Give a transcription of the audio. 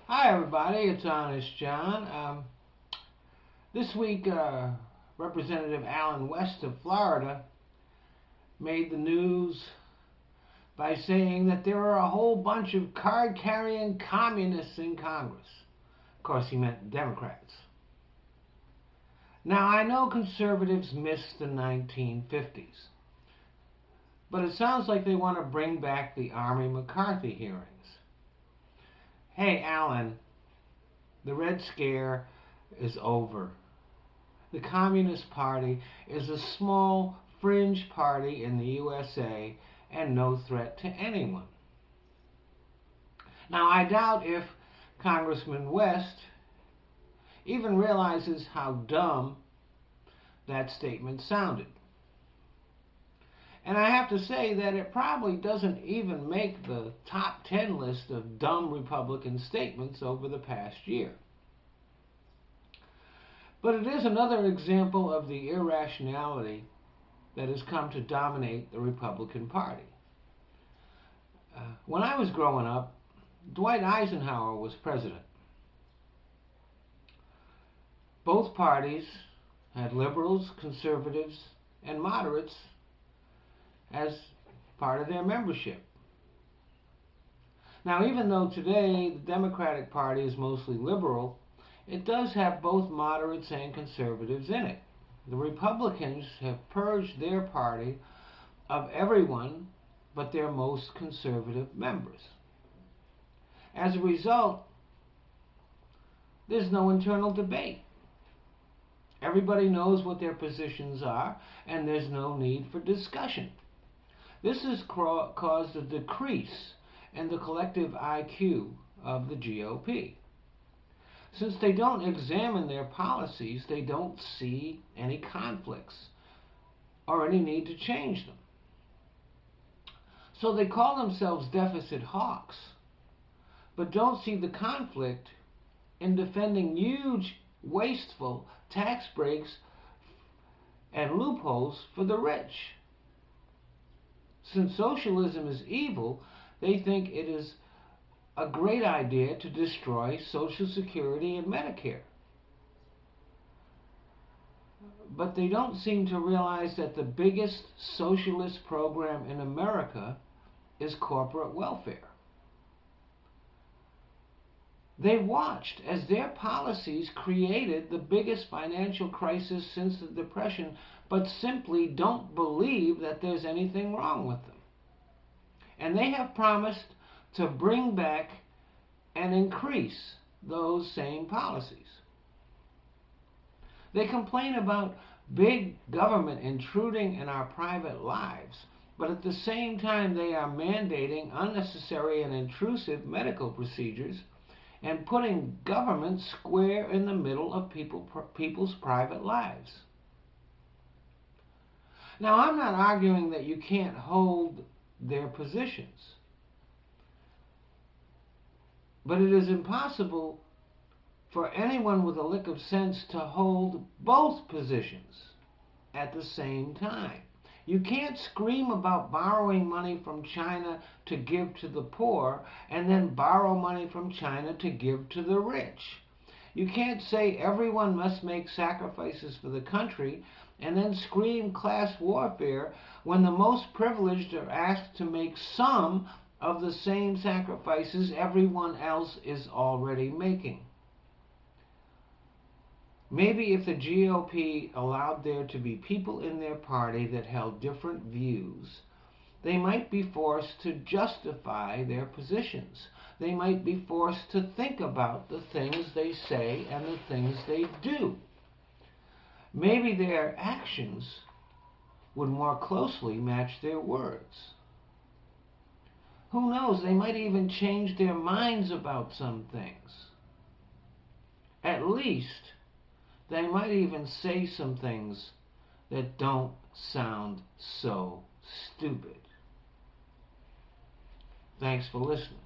Hi, everybody. It's Honest John. This week, Representative Allen West of Florida made the news by saying that there are a whole bunch of card carrying communists in Congress. Of course, he meant Democrats. Now, I know conservatives missed the 1950s, but it sounds like they want to bring back the Army McCarthy hearings. Hey, Allen, the Red Scare is over. The Communist Party is a small fringe party in the USA and no threat to anyone. Now, I doubt if Congressman West even realizes how dumb that statement sounded. And I have to say that it probably doesn't even make the top 10 list of dumb Republican statements over the past year. But it is another example of the irrationality that has come to dominate the Republican Party. When I was growing up, Dwight Eisenhower was president. Both parties had liberals, conservatives, and moderates as part of their membership. Now, even though today the Democratic Party is mostly liberal, it does have both moderates and conservatives in it. The Republicans have purged their party of everyone but their most conservative members. As a result, there's no internal debate. Everybody knows what their positions are, and there's no need for discussion. This has caused a decrease in the collective IQ of the GOP. Since they don't examine their policies, they don't see any conflicts or any need to change them. So they call themselves deficit hawks, but don't see the conflict in defending huge, wasteful tax breaks and loopholes for the rich. Since socialism is evil, they think it is a great idea to destroy Social Security and Medicare. But they don't seem to realize that the biggest socialist program in America is corporate welfare. They watched as their policies created the biggest financial crisis since the Depression, but simply don't believe that there's anything wrong with them. And they have promised to bring back and increase those same policies. They complain about big government intruding in our private lives, but at the same time they are mandating unnecessary and intrusive medical procedures and putting government square in the middle of people's private lives. Now, I'm not arguing that you can't hold their positions, but it is impossible for anyone with a lick of sense to hold both positions at the same time. You can't scream about borrowing money from China to give to the poor and then borrow money from China to give to the rich. You can't say everyone must make sacrifices for the country and then scream class warfare when the most privileged are asked to make some of the same sacrifices everyone else is already making. Maybe if the GOP allowed there to be people in their party that held different views, they might be forced to justify their positions. They might be forced to think about the things they say and the things they do. Maybe their actions would more closely match their words. Who knows, they might even change their minds about some things. At least, they might even say some things that don't sound so stupid. Thanks for listening.